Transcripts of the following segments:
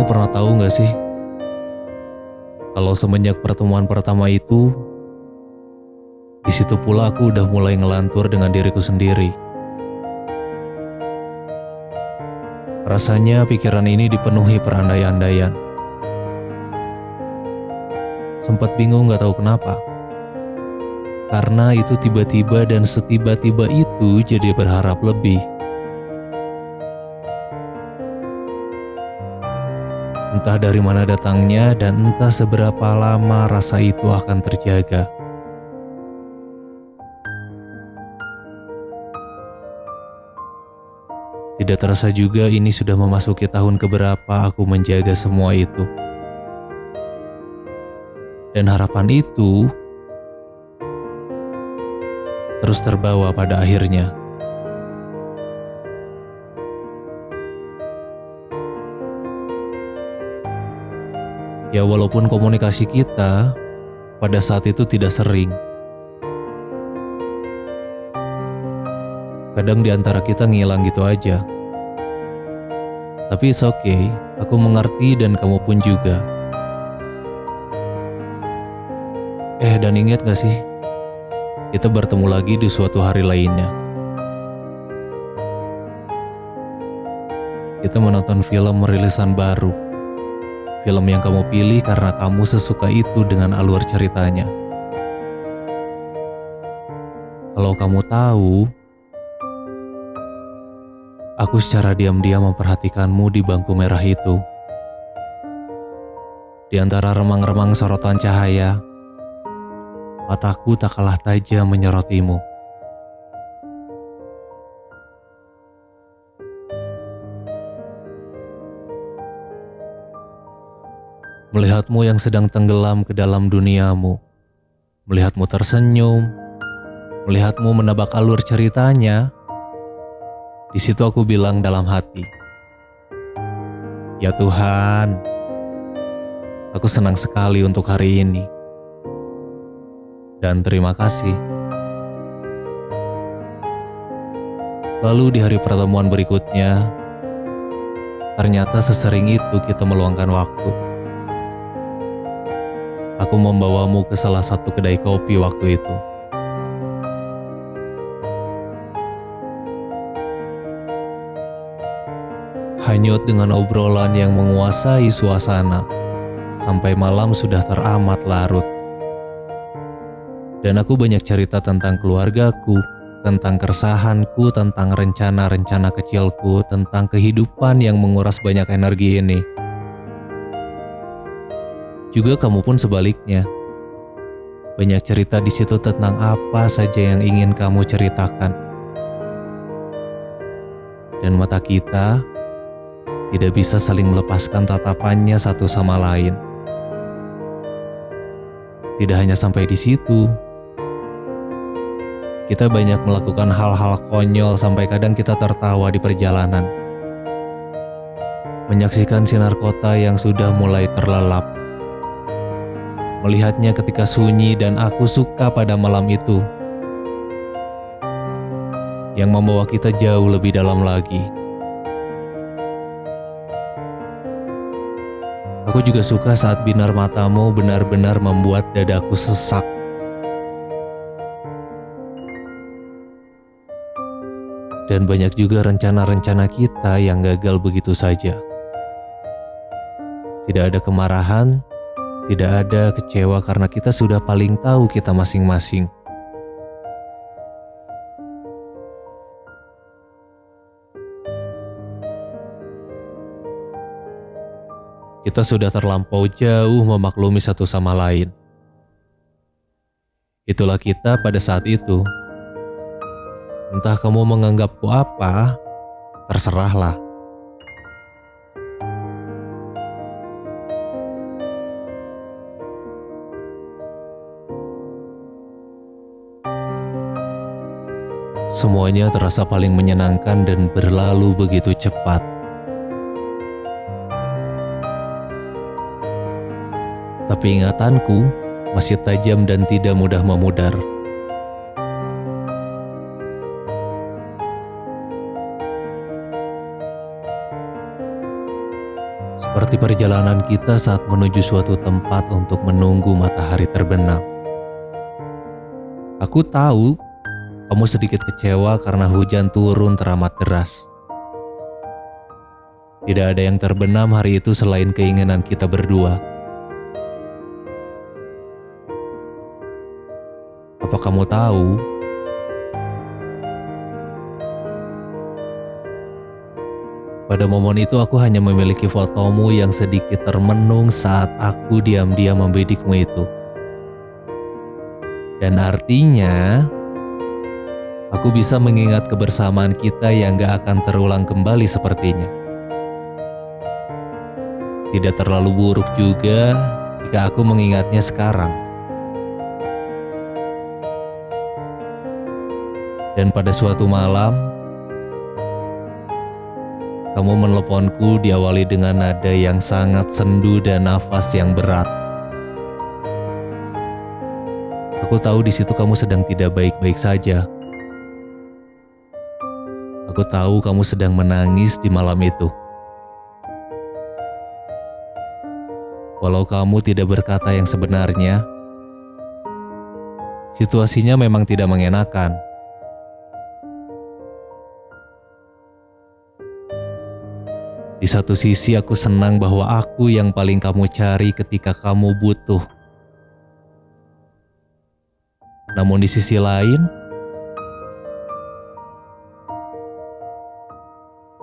pernah tahu gak sih, kalau semenjak pertemuan pertama itu, di situ pula aku udah mulai ngelantur dengan diriku sendiri. Rasanya pikiran ini dipenuhi perandai-andaian. Sempat bingung gak tahu kenapa. Karena itu tiba-tiba dan setiba-tiba itu jadi berharap lebih. Entah dari mana datangnya dan entah seberapa lama rasa itu akan terjaga. Tidak terasa juga ini sudah memasuki tahun keberapa aku menjaga semua itu. Dan harapan itu terus terbawa pada akhirnya. Ya walaupun komunikasi kita pada saat itu tidak sering. Kadang di antara kita ngilang gitu aja. Tapi it's okay, aku mengerti dan kamu pun juga. Dan ingat gak sih? Kita bertemu lagi di suatu hari lainnya. Kita menonton film rilisan baru. Film yang kamu pilih karena kamu sesuka itu dengan alur ceritanya. Kalau kamu tahu, aku secara diam-diam memperhatikanmu di bangku merah itu. Di antara remang-remang sorotan cahaya, mataku tak kalah tajam menyerotimu. Melihatmu yang sedang tenggelam ke dalam duniamu, melihatmu tersenyum, melihatmu menebak alur ceritanya, di situ aku bilang dalam hati, ya Tuhan, aku senang sekali untuk hari ini. Dan terima kasih. Lalu di hari pertemuan berikutnya, ternyata sesering itu kita meluangkan waktu. Aku membawamu ke salah satu kedai kopi waktu itu. Hanyut dengan obrolan yang menguasai suasana, sampai malam sudah teramat larut. Dan aku banyak cerita tentang keluargaku, tentang keresahanku, tentang rencana-rencana kecilku, tentang kehidupan yang menguras banyak energi ini. Juga kamu pun sebaliknya. Banyak cerita di situ tentang apa saja yang ingin kamu ceritakan. Dan mata kita tidak bisa saling melepaskan tatapannya satu sama lain. Tidak hanya sampai di situ. Kita banyak melakukan hal-hal konyol sampai kadang kita tertawa di perjalanan. Menyaksikan sinar kota yang sudah mulai terlelap. Melihatnya ketika sunyi dan aku suka pada malam itu. Yang membawa kita jauh lebih dalam lagi. Aku juga suka saat binar matamu benar-benar membuat dadaku sesak. Dan banyak juga rencana-rencana kita yang gagal begitu saja. Tidak ada kemarahan, tidak ada kecewa karena kita sudah paling tahu kita masing-masing. Kita sudah terlampau jauh memaklumi satu sama lain. Itulah kita pada saat itu. Entah kamu menganggapku apa, terserahlah. Semuanya terasa paling menyenangkan dan berlalu begitu cepat. Tapi ingatanku masih tajam dan tidak mudah memudar. seperti perjalanan kita saat menuju suatu tempat untuk menunggu matahari terbenam. Aku tahu kamu sedikit kecewa karena hujan turun teramat deras. Tidak ada yang terbenam hari itu selain keinginan kita berdua. Apa kamu tahu? Pada momen itu aku hanya memiliki fotomu yang sedikit termenung saat aku diam-diam membidikmu itu. Dan artinya, aku bisa mengingat kebersamaan kita yang gak akan terulang kembali sepertinya. Tidak terlalu buruk juga jika aku mengingatnya sekarang. Dan pada suatu malam, kamu meneleponku diawali dengan nada yang sangat sendu dan nafas yang berat. Aku tahu di situ kamu sedang tidak baik-baik saja. Aku tahu kamu sedang menangis di malam itu. Walau kamu tidak berkata yang sebenarnya, situasinya memang tidak mengenakan. Di satu sisi aku senang bahwa aku yang paling kamu cari ketika kamu butuh. Namun di sisi lain,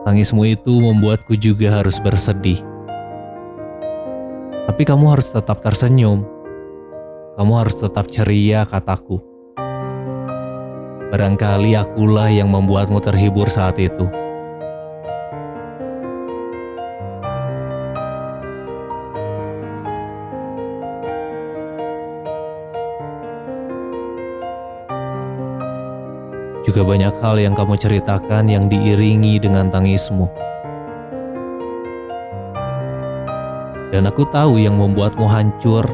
tangismu itu membuatku juga harus bersedih. Tapi kamu harus tetap tersenyum. Kamu harus tetap ceria, kataku. Barangkali akulah yang membuatmu terhibur saat itu. Juga banyak hal yang kamu ceritakan yang diiringi dengan tangismu. Dan aku tahu yang membuatmu hancur,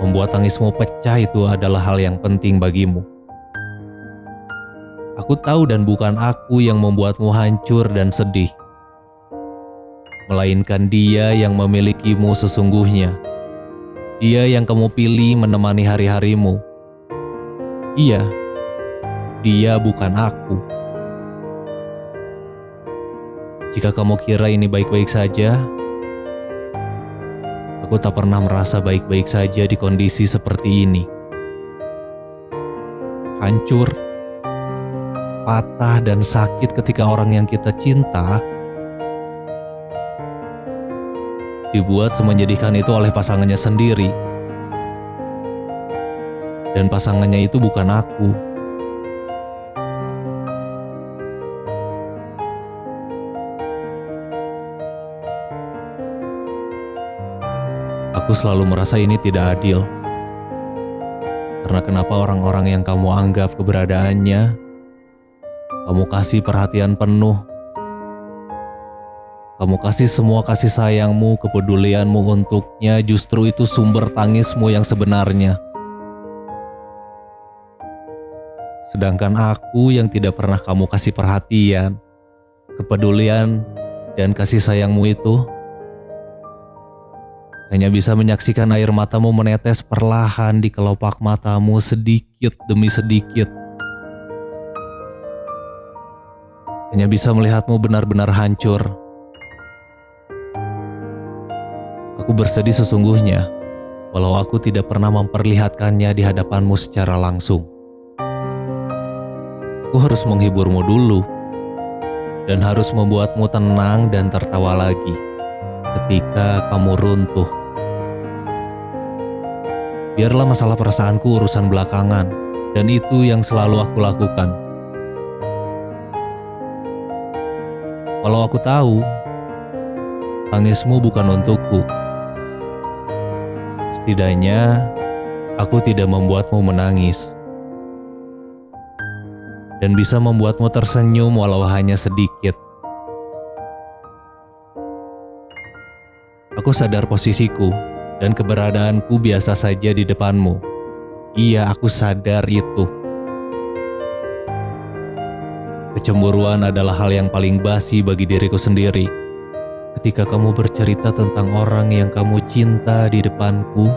membuat tangismu pecah itu adalah hal yang penting bagimu. Aku tahu dan bukan aku yang membuatmu hancur dan sedih. Melainkan dia yang memilikimu sesungguhnya. Dia yang kamu pilih menemani hari-harimu. Iya. Dia bukan aku. Jika kamu kira ini baik-baik saja, aku tak pernah merasa baik-baik saja di kondisi seperti ini. Hancur, patah dan sakit ketika orang yang kita cinta dibuat semenjadikan itu oleh pasangannya sendiri. Dan pasangannya itu bukan aku. Aku selalu merasa ini tidak adil. Karena kenapa orang-orang yang kamu anggap keberadaannya, kamu kasih perhatian penuh, kamu kasih semua kasih sayangmu, kepedulianmu untuknya, justru itu sumber tangismu yang sebenarnya. Sedangkan aku yang tidak pernah kamu kasih perhatian, kepedulian, dan kasih sayangmu itu, hanya bisa menyaksikan air matamu menetes perlahan di kelopak matamu sedikit demi sedikit. Hanya bisa melihatmu benar-benar hancur. Aku bersedih sesungguhnya, walau aku tidak pernah memperlihatkannya di hadapanmu secara langsung. Aku harus menghiburmu dulu, dan harus membuatmu tenang dan tertawa lagi ketika kamu runtuh. Biarlah masalah perasaanku urusan belakangan, dan itu yang selalu aku lakukan. Walau aku tahu, tangismu bukan untukku. Setidaknya, aku tidak membuatmu menangis. Dan bisa membuatmu tersenyum walau hanya sedikit. Aku sadar posisiku dan keberadaanku biasa saja di depanmu. Iya, aku sadar itu. Kecemburuan adalah hal yang paling basi bagi diriku sendiri. ketika kamu bercerita tentang orang yang kamu cinta di depanku,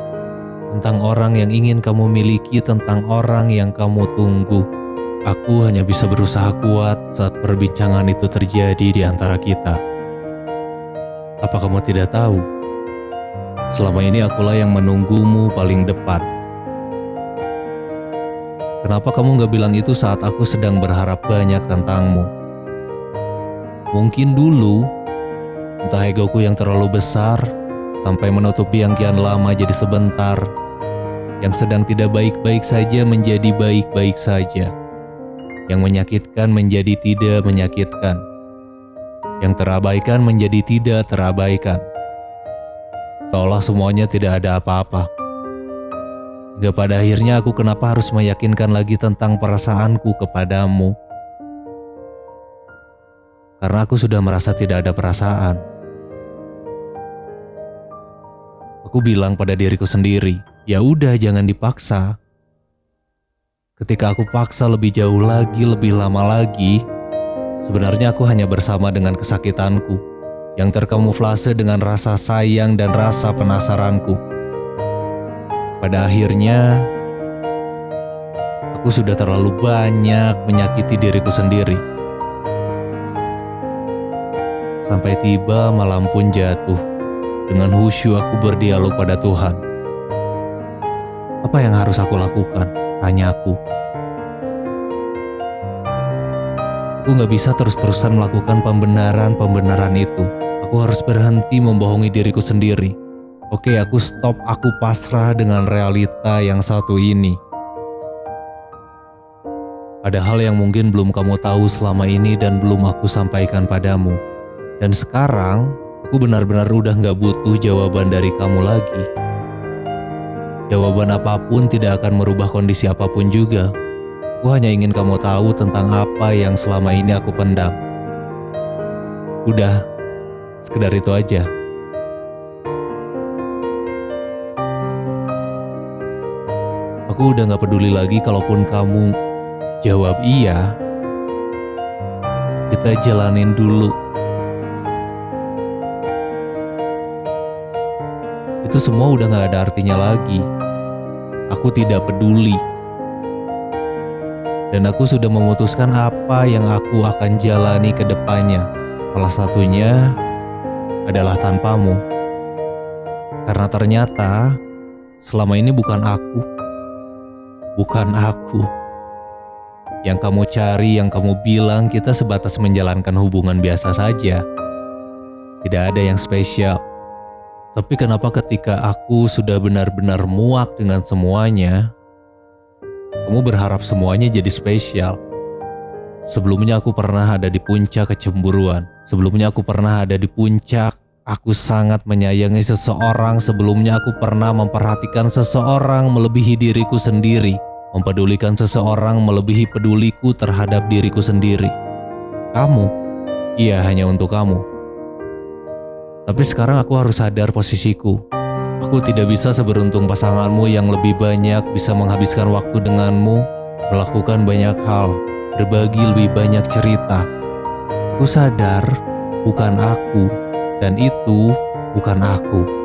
tentang orang yang ingin kamu miliki, tentang orang yang kamu tunggu. Aku hanya bisa berusaha kuat saat perbincangan itu terjadi di antara kita. Apa kamu tidak tahu? Selama ini akulah yang menunggumu paling depan. Kenapa kamu gak bilang itu saat aku sedang berharap banyak tentangmu? Mungkin dulu, entah egoku yang terlalu besar, sampai menutupi yang kian lama jadi sebentar. Yang sedang tidak baik-baik saja menjadi baik-baik saja. Yang menyakitkan menjadi tidak menyakitkan. Yang terabaikan menjadi tidak terabaikan. Seolah semuanya tidak ada apa-apa. Hingga pada akhirnya aku kenapa harus meyakinkan lagi tentang perasaanku kepadamu. Karena aku sudah merasa tidak ada perasaan. Aku bilang pada diriku sendiri, ya udah jangan dipaksa. Ketika aku paksa lebih jauh lagi, lebih lama lagi, sebenarnya aku hanya bersama dengan kesakitanku yang terkamuflase dengan rasa sayang dan rasa penasaranku. Pada akhirnya, aku sudah terlalu banyak menyakiti diriku sendiri. Sampai tiba malam pun jatuh, dengan khusyuk aku berdialog pada Tuhan. Apa yang harus aku lakukan? Tanyaku. Aku gak bisa terus-terusan melakukan pembenaran itu. Aku harus berhenti membohongi diriku sendiri. Oke, aku stop, aku pasrah dengan realita yang satu ini. Ada hal yang mungkin belum kamu tahu selama ini dan belum aku sampaikan padamu. Dan sekarang, aku benar-benar udah gak butuh jawaban dari kamu lagi. Jawaban apapun tidak akan merubah kondisi apapun juga. Aku hanya ingin kamu tahu tentang apa yang selama ini aku pendam. Udah, sekedar itu aja. Aku udah gak peduli lagi kalaupun kamu jawab iya. Kita jalanin dulu. Itu semua udah gak ada artinya lagi. Aku tidak peduli. Dan aku sudah memutuskan apa yang aku akan jalani ke depannya. Salah satunya adalah tanpamu. Karena ternyata selama ini bukan aku. Yang kamu cari, yang kamu bilang kita sebatas menjalankan hubungan biasa saja. Tidak ada yang spesial. Tapi kenapa ketika aku sudah benar-benar muak dengan semuanya, kamu berharap semuanya jadi spesial? Sebelumnya aku pernah ada di puncak kecemburuan. Sebelumnya aku pernah ada di puncak aku sangat menyayangi seseorang. Sebelumnya aku pernah memperhatikan seseorang melebihi diriku sendiri. Mempedulikan seseorang melebihi peduliku terhadap diriku sendiri. Kamu, iya hanya untuk kamu. Tapi sekarang aku harus sadar posisiku. Aku tidak bisa seberuntung pasanganmu yang lebih banyak bisa menghabiskan waktu denganmu, melakukan banyak hal, berbagi lebih banyak cerita. Aku sadar, bukan aku, dan itu bukan aku.